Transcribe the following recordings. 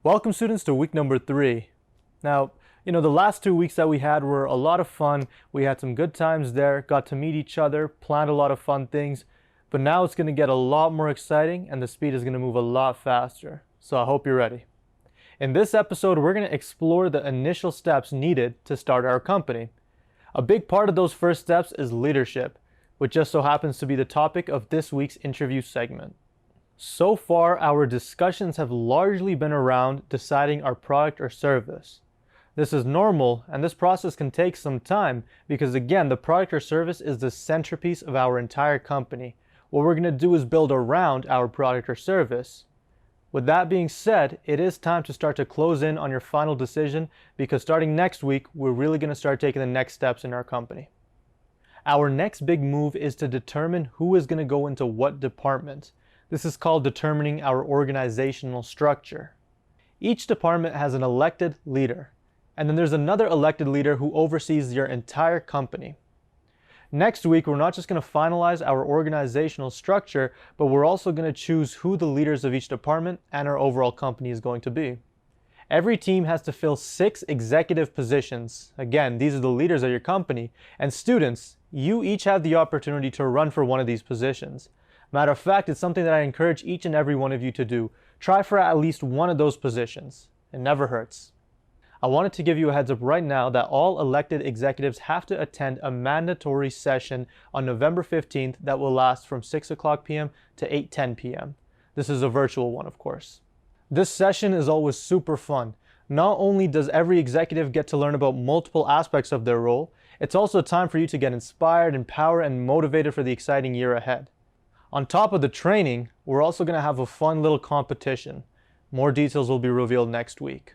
Welcome students to week number 3. Now, the last 2 weeks that we had were a lot of fun. We had some good times there, got to meet each other, planned a lot of fun things, but now it's going to get a lot more exciting and the speed is going to move a lot faster. So I hope you're ready. In this episode, we're going to explore the initial steps needed to start our company. A big part of those first steps is leadership, which just so happens to be the topic of this week's interview segment. So far, our discussions have largely been around deciding our product or service. This is normal, and this process can take some time because, again, the product or service is the centerpiece of our entire company. What we're going to do is build around our product or service. With that being said, it is time to start to close in on your final decision because starting next week, we're really going to start taking the next steps in our company. Our next big move is to determine who is going to go into what department. This is called determining our organizational structure. Each department has an elected leader, and then there's another elected leader who oversees your entire company. Next week, we're not just going to finalize our organizational structure, but we're also going to choose who the leaders of each department and our overall company is going to be. Every team has to fill 6 executive positions. Again, these are the leaders of your company. And students, you each have the opportunity to run for one of these positions. Matter of fact, it's something that I encourage each and every one of you to do. Try for at least one of those positions. It never hurts. I wanted to give you a heads up right now that all elected executives have to attend a mandatory session on November 15th that will last from 6 o'clock p.m. to 8:10 p.m. This is a virtual one, of course. This session is always super fun. Not only does every executive get to learn about multiple aspects of their role, it's also time for you to get inspired, empowered, and motivated for the exciting year ahead. On top of the training, we're also going to have a fun little competition. More details will be revealed next week.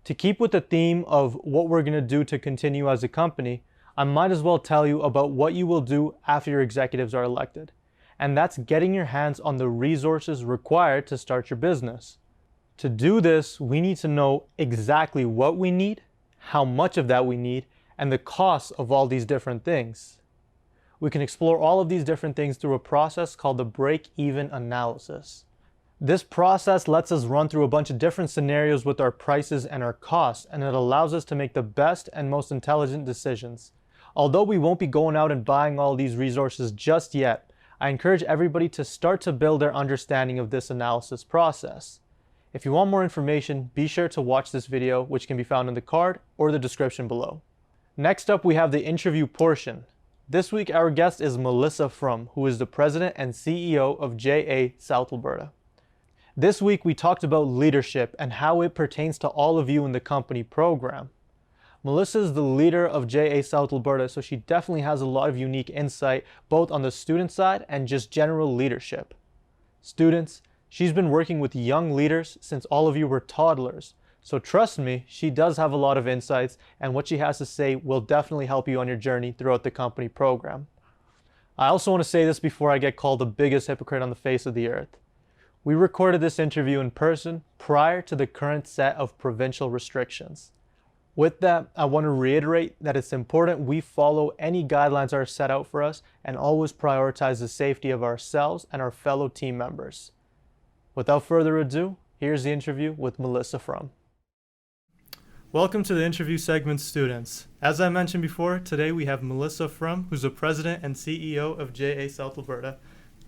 To keep with the theme of what we're going to do to continue as a company, I might as well tell you about what you will do after your executives are elected. And that's getting your hands on the resources required to start your business. To do this, we need to know exactly what we need, how much of that we need, and the cost of all these different things. We can explore all of these different things through a process called the break-even analysis. This process lets us run through a bunch of different scenarios with our prices and our costs, and it allows us to make the best and most intelligent decisions. Although we won't be going out and buying all these resources just yet, I encourage everybody to start to build their understanding of this analysis process. If you want more information, be sure to watch this video, which can be found in the card or the description below. Next up, we have the interview portion. This week, our guest is Melissa Frum, who is the president and CEO of JA South Alberta. This week, we talked about leadership and how it pertains to all of you in the company program. Melissa is the leader of JA South Alberta, so she definitely has a lot of unique insight, both on the student side and just general leadership. Students, she's been working with young leaders since all of you were toddlers. So trust me, she does have a lot of insights, and what she has to say will definitely help you on your journey throughout the company program. I also want to say this before I get called the biggest hypocrite on the face of the earth. We recorded this interview in person prior to the current set of provincial restrictions. With that, I want to reiterate that it's important we follow any guidelines that are set out for us and always prioritize the safety of ourselves and our fellow team members. Without further ado, here's the interview with Melissa Frum. Welcome to the interview segment, students. As I mentioned before, today we have Melissa Frum, who's the president and CEO of JA South Alberta.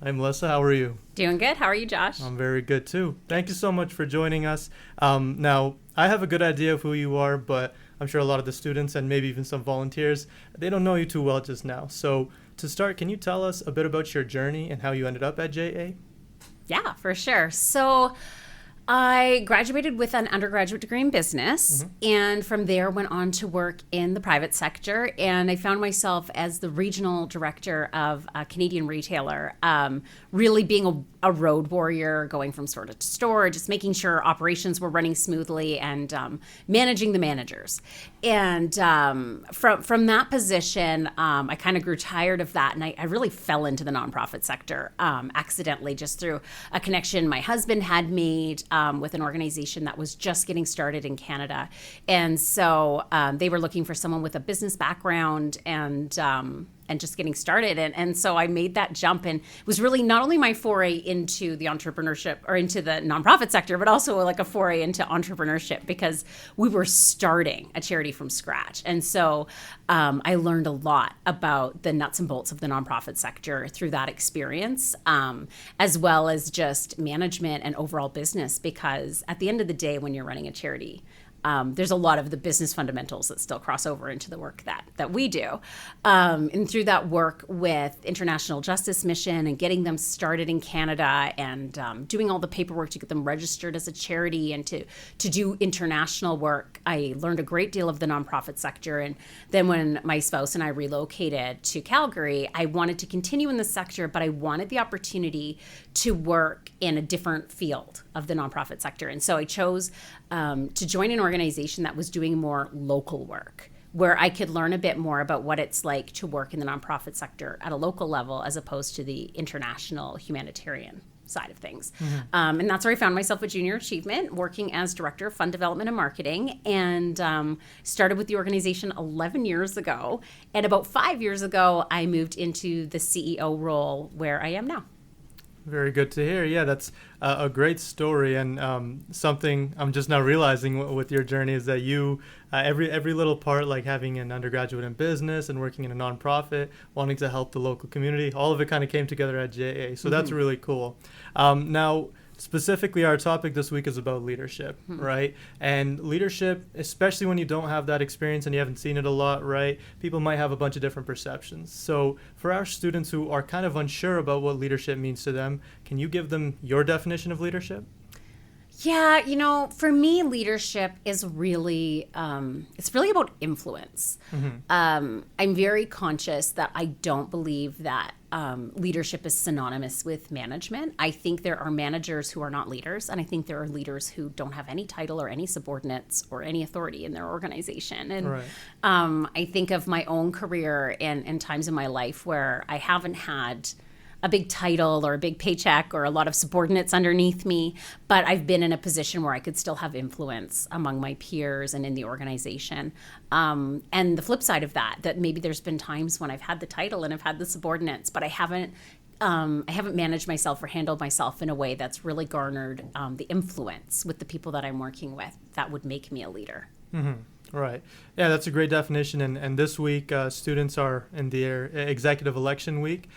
Hi, Melissa. How are you? Doing good. How are you, Josh? I'm very good, too. Thank you so much for joining us. Now, I have a good idea of who you are, but I'm sure a lot of the students and maybe even some volunteers, they don't know you too well just now. So to start, can you tell us a bit about your journey and how you ended up at JA? Yeah, for sure. So I graduated with an undergraduate degree in business, and from there went on to work in the private sector, and I found myself as the regional director of a Canadian retailer, really being a road warrior, going from store to store, just making sure operations were running smoothly and managing the managers. And from that position, I kind of grew tired of that, and I really fell into the nonprofit sector accidentally, just through a connection my husband had made with an organization that was just getting started in Canada. And so they were looking for someone with a business background and and just getting started. And so I made that jump, and it was really not only my foray into the entrepreneurship or into the nonprofit sector, but also like a foray into entrepreneurship, because we were starting a charity from scratch. And so I learned a lot about the nuts and bolts of the nonprofit sector through that experience, as well as just management and overall business, because at the end of the day, when you're running a charity, there's a lot of the business fundamentals that still cross over into the work that we do. And through that work with International Justice Mission and getting them started in Canada, and doing all the paperwork to get them registered as a charity and to do international work, I learned a great deal of the nonprofit sector. And then when my spouse and I relocated to Calgary, I wanted to continue in the sector, but I wanted the opportunity to work in a different field of the nonprofit sector. And so I chose to join an organization that was doing more local work, where I could learn a bit more about what it's like to work in the nonprofit sector at a local level as opposed to the international humanitarian side of things. And that's where I found myself at Junior Achievement, working as Director of Fund Development and Marketing, and started with the organization 11 years ago. And about 5 years ago, I moved into the CEO role where I am now. Very good to hear. Yeah, that's a great story, and something I'm just now realizing with your journey is that you every little part, like having an undergraduate in business and working in a nonprofit, wanting to help the local community, all of it kind of came together at JA. So that's really cool. Now, specifically, our topic this week is about leadership, right? And leadership, especially when you don't have that experience and you haven't seen it a lot, right? People might have a bunch of different perceptions. So for our students who are kind of unsure about what leadership means to them, can you give them your definition of leadership? Yeah, for me, leadership is really, it's really about influence. I'm very conscious that I don't believe that leadership is synonymous with management. I think there are managers who are not leaders, and I think there are leaders who don't have any title or any subordinates or any authority in their organization. And I think of my own career and times in my life where I haven't had a big title or a big paycheck or a lot of subordinates underneath me, but I've been in a position where I could still have influence among my peers and in the organization. And the flip side of that maybe there's been times when I've had the title and I've had the subordinates, but I haven't managed myself or handled myself in a way that's really garnered the influence with the people that I'm working with that would make me a leader. Right. Yeah, that's a great definition. And this week, students are in their executive election week.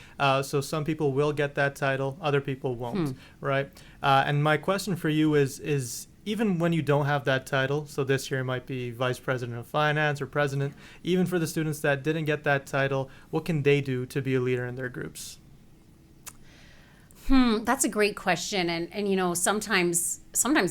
So some people will get that title, other people won't, right? And my question for you is even when you don't have that title, so this year it might be Vice President of Finance or President, even for the students that didn't get that title, what can they do to be a leader in their groups? That's a great question. And sometimes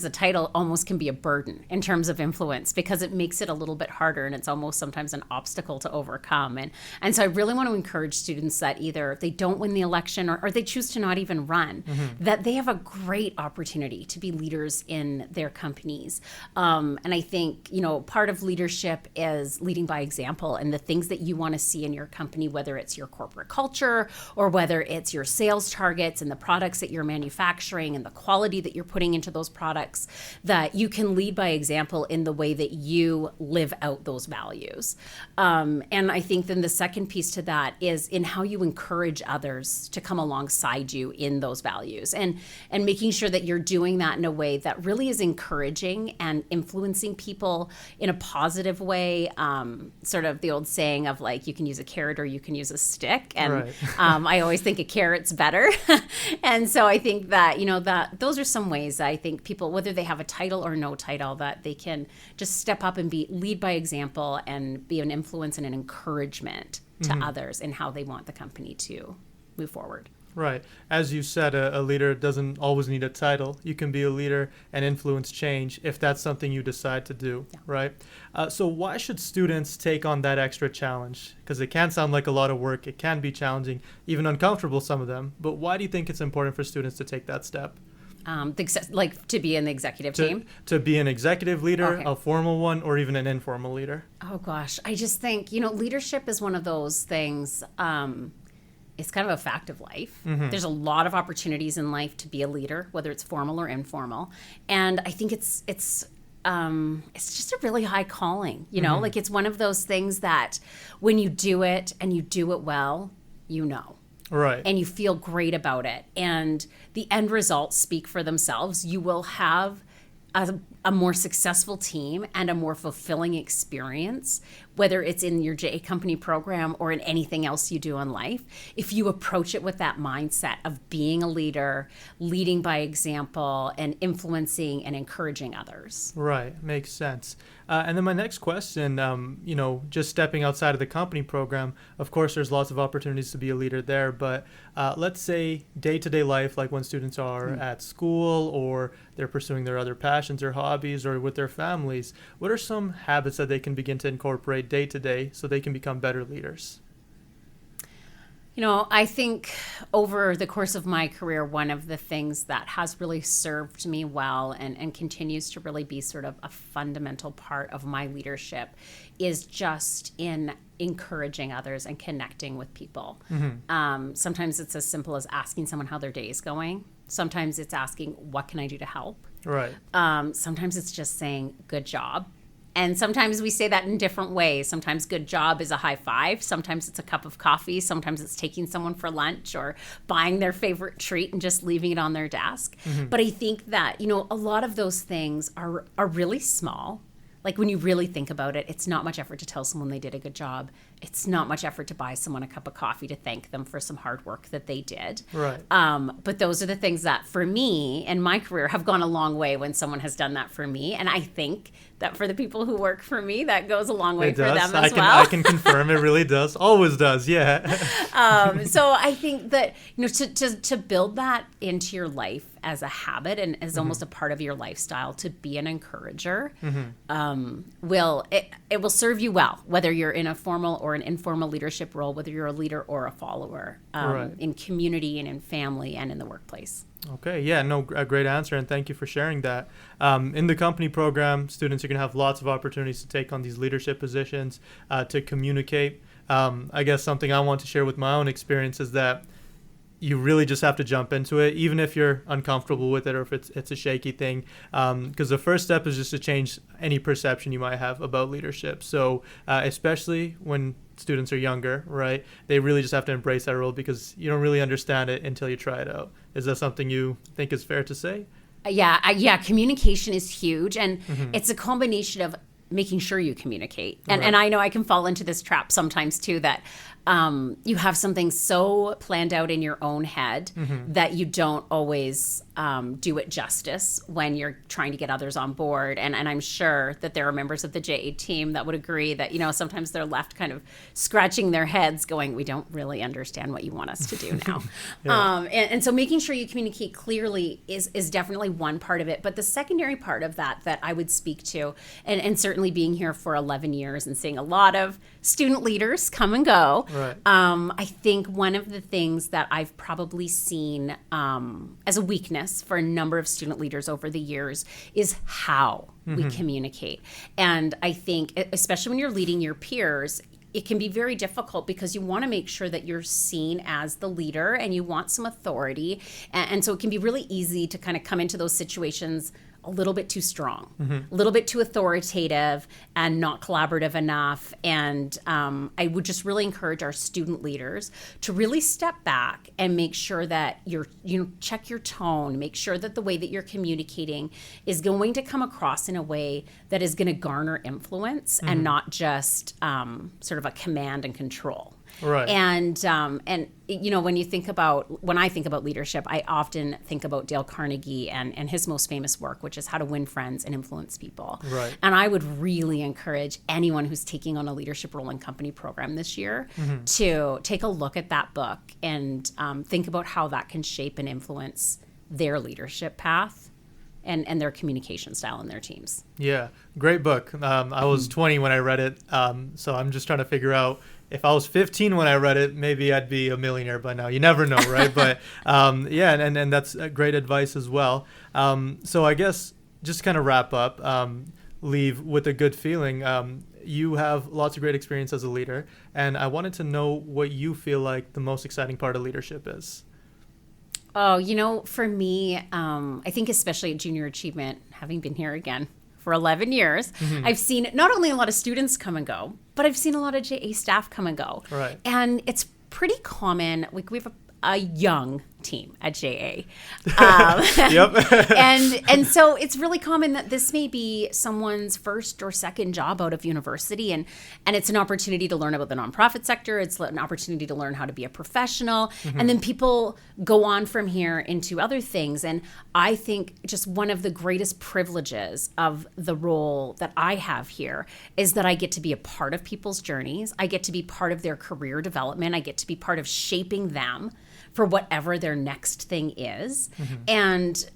the title almost can be a burden in terms of influence, because it makes it a little bit harder, and it's almost sometimes an obstacle to overcome. And so I really want to encourage students that either they don't win the election or they choose to not even run, that they have a great opportunity to be leaders in their companies. And I think, part of leadership is leading by example, and the things that you want to see in your company, whether it's your corporate culture or whether it's your sales targets and the products that you're manufacturing and the quality that you're putting into those products, that you can lead by example in the way that you live out those values. And I think then the second piece to that is in how you encourage others to come alongside you in those values, and making sure that you're doing that in a way that really is encouraging and influencing people in a positive way. Sort of the old saying of like, you can use a carrot or you can use a stick. And I always think a carrot's better. And so I think that, that those are some ways I think people, whether they have a title or no title, that they can just step up and lead by example and be an influence and an encouragement to others in how they want the company to move forward. Right. As you said, a leader doesn't always need a title. You can be a leader and influence change if that's something you decide to do, right? So why should students take on that extra challenge? Because it can sound like a lot of work. It can be challenging, even uncomfortable, some of them. But why do you think it's important for students to take that step? Like to be in the executive team? To be an executive leader, a formal one, or even an informal leader? Oh, gosh. I just think, leadership is one of those things. It's kind of a fact of life. There's a lot of opportunities in life to be a leader, whether it's formal or informal. And I think it's it's just a really high calling, you know, like it's one of those things that when you do it and you do it well, you know. Right. And you feel great about it. And the end results speak for themselves. You will have a more successful team and a more fulfilling experience, whether it's in your JA Company program or in anything else you do in life, if you approach it with that mindset of being a leader, leading by example, and influencing and encouraging others. Right, makes sense. And then my next question, just stepping outside of the company program, of course, there's lots of opportunities to be a leader there, but let's say day-to-day life, like when students are at school or they're pursuing their other passions or hobbies or with their families, what are some habits that they can begin to incorporate day-to-day so they can become better leaders? You know, I think over the course of my career, one of the things that has really served me well and continues to really be sort of a fundamental part of my leadership is just in encouraging others and connecting with people. Sometimes it's as simple as asking someone how their day is going. Sometimes it's asking, what can I do to help? Right. Sometimes it's just saying, good job. And sometimes we say that in different ways. Sometimes good job is a high five. Sometimes it's a cup of coffee. Sometimes it's taking someone for lunch or buying their favorite treat and just leaving it on their desk. But I think that, you know, a lot of those things are really small. Like when you really think about it, it's not much effort to tell someone they did a good job. It's not much effort to buy someone a cup of coffee to thank them for some hard work that they did. Right. But those are the things that for me and my career have gone a long way when someone has done that for me. And I think that for the people who work for me, that goes a long way for them as well. I can confirm it really does. Always does. Yeah. So I think that, you know, to build that into your life as a habit and as almost a part of your lifestyle, to be an encourager, it will serve you well, whether you're in a formal or an informal leadership role, whether you're a leader or a follower, Right. in community and in family and in the workplace. Okay, yeah, no, a great answer, and thank you for sharing that. In the company program, students are going to have lots of opportunities to take on these leadership positions, to communicate. I guess something I want to share with my own experience is that you really just have to jump into it, even if you're uncomfortable with it or if it's a shaky thing, because the first step is just to change any perception you might have about leadership. So especially when students are younger, right, they really just have to embrace that role because you don't really understand it until you try it out. Is that something you think is fair to say? Yeah, communication is huge, and it's a combination of making sure you communicate. And I know I can fall into this trap sometimes too, that you have something so planned out in your own head that you don't always do it justice when you're trying to get others on board. And I'm sure that there are members of the JA team that would agree that, you know, sometimes they're left kind of scratching their heads going, we don't really understand what you want us to do now. And so making sure you communicate clearly is definitely one part of it. But the secondary part of that I would speak to, and certainly being here for 11 years and seeing a lot of student leaders come and go, Right. I think one of the things that I've probably seen as a weakness for a number of student leaders over the years is how we communicate. And I think, especially when you're leading your peers, it can be very difficult because you want to make sure that you're seen as the leader and you want some authority. And so it can be really easy to kind of come into those situations a little bit too strong, a little bit too authoritative and not collaborative enough. And I would just really encourage our student leaders to really step back and make sure that check your tone, make sure that the way that you're communicating is going to come across in a way that is going to garner influence and not just sort of a command and control. Right. And you know, when I think about leadership, I often think about Dale Carnegie and his most famous work, which is How to Win Friends and Influence People. Right. And I would really encourage anyone who's taking on a leadership role in company program this year to take a look at that book and think about how that can shape and influence their leadership path and their communication style in their teams. Yeah, great book. I was 20 when I read it, so I'm just trying to figure out if I was 15 when I read it, maybe I'd be a millionaire by now. You never know, right? But yeah, and that's great advice as well. So I guess just kind of wrap up, leave with a good feeling. You have lots of great experience as a leader, and I wanted to know what you feel like the most exciting part of leadership is. Oh, you know, for me, I think especially at Junior Achievement, having been here again for 11 years, I've seen not only a lot of students come and go, but I've seen a lot of JA staff come and go. Right. And it's pretty common. We have a young team at JA. Yep. and so it's really common that this may be someone's first or second job out of university, and it's an opportunity to learn about the nonprofit sector. It's an opportunity to learn how to be a professional, and then people go on from here into other things. And I think just one of the greatest privileges of the role that I have here is that I get to be a part of people's journeys. I get to be part of their career development. I get to be part of shaping them for whatever their next thing is. And,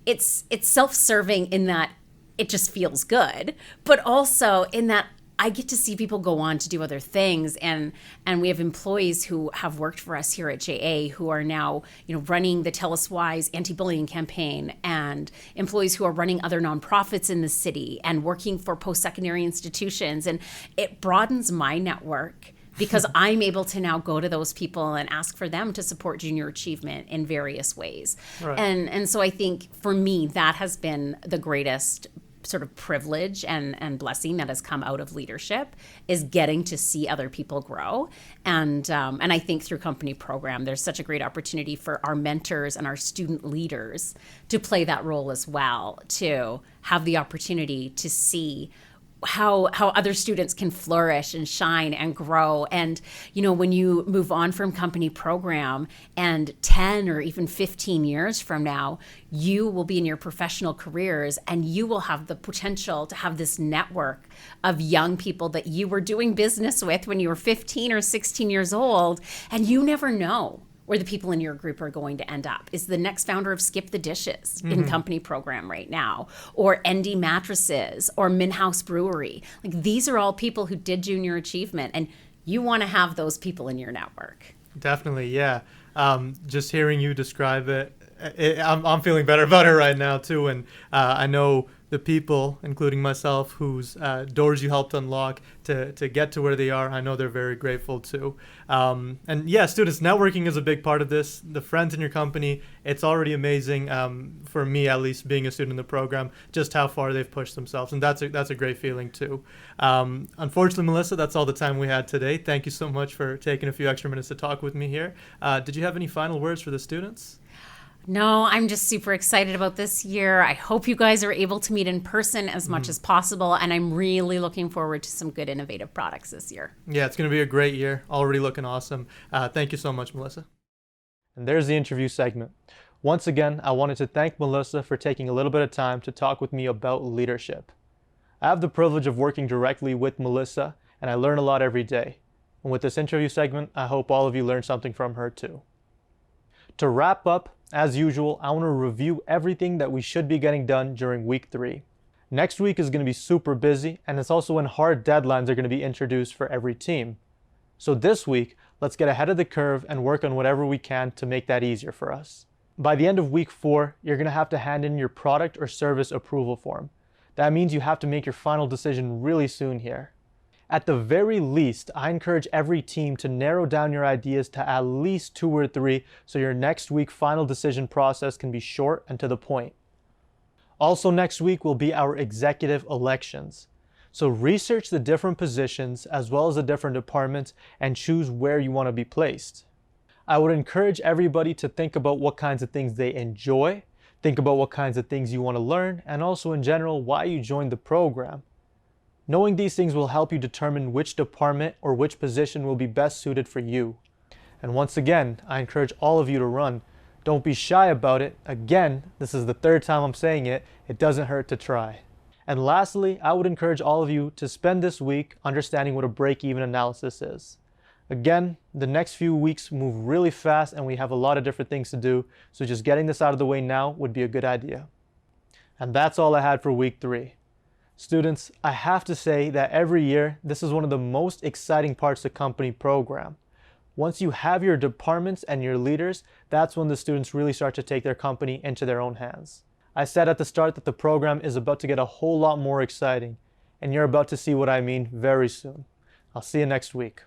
it's self-serving in that it just feels good, but also in that I get to see people go on to do other things. And we have employees who have worked for us here at JA who are now, running the Tell Us Why's anti-bullying campaign, and employees who are running other nonprofits in the city and working for post-secondary institutions. And it broadens my network, because I'm able to now go to those people and ask for them to support junior achievement in various ways. Right. And so I think for me, that has been the greatest sort of privilege and blessing that has come out of leadership, is getting to see other people grow. And I think through company program, there's such a great opportunity for our mentors and our student leaders to play that role as well, to have the opportunity to see how other students can flourish and shine and grow. And, when you move on from company program, and 10 or even 15 years from now, you will be in your professional careers, and you will have the potential to have this network of young people that you were doing business with when you were 15 or 16 years old. And you never know where the people in your group are going to end up. Is the next founder of Skip the Dishes in company program right now, or ND Mattresses, or Minhouse Brewery. Like, these are all people who did junior achievement, and you want to have those people in your network. Definitely, yeah. Just hearing you describe it, I'm feeling better about it right now too. And I know the people, including myself, whose doors you helped unlock to get to where they are, I know they're very grateful too. And yeah, students, networking is a big part of this. The friends in your company, it's already amazing, for me at least, being a student in the program, just how far they've pushed themselves. And that's a great feeling too. Unfortunately, Melissa, that's all the time we had today. Thank you so much for taking a few extra minutes to talk with me here. Did you have any final words for the students? No, I'm just super excited about this year. I hope you guys are able to meet in person as much as possible, and I'm really looking forward to some good innovative products this year. Yeah, it's going to be a great year. Already looking awesome. Thank you so much, Melissa. And there's the interview segment. Once again, I wanted to thank Melissa for taking a little bit of time to talk with me about leadership. I have the privilege of working directly with Melissa, and I learn a lot every day. And with this interview segment, I hope all of you learned something from her too. To wrap up, as usual, I want to review everything that we should be getting done during week 3. Next week is going to be super busy, and it's also when hard deadlines are going to be introduced for every team. So this week, let's get ahead of the curve and work on whatever we can to make that easier for us. By the end of week 4, you're going to have to hand in your product or service approval form. That means you have to make your final decision really soon here. At the very least, I encourage every team to narrow down your ideas to at least 2 or 3 so your next week final decision process can be short and to the point. Also next week will be our executive elections. So research the different positions as well as the different departments and choose where you want to be placed. I would encourage everybody to think about what kinds of things they enjoy, think about what kinds of things you want to learn, and also in general why you joined the program. Knowing these things will help you determine which department or which position will be best suited for you. And once again, I encourage all of you to run. Don't be shy about it. Again, this is the 3rd time I'm saying it. It doesn't hurt to try. And lastly, I would encourage all of you to spend this week understanding what a break-even analysis is. Again, the next few weeks move really fast and we have a lot of different things to do, so just getting this out of the way now would be a good idea. And that's all I had for week 3. Students, I have to say that every year, this is one of the most exciting parts of the company program. Once you have your departments and your leaders, that's when the students really start to take their company into their own hands. I said at the start that the program is about to get a whole lot more exciting, and you're about to see what I mean very soon. I'll see you next week.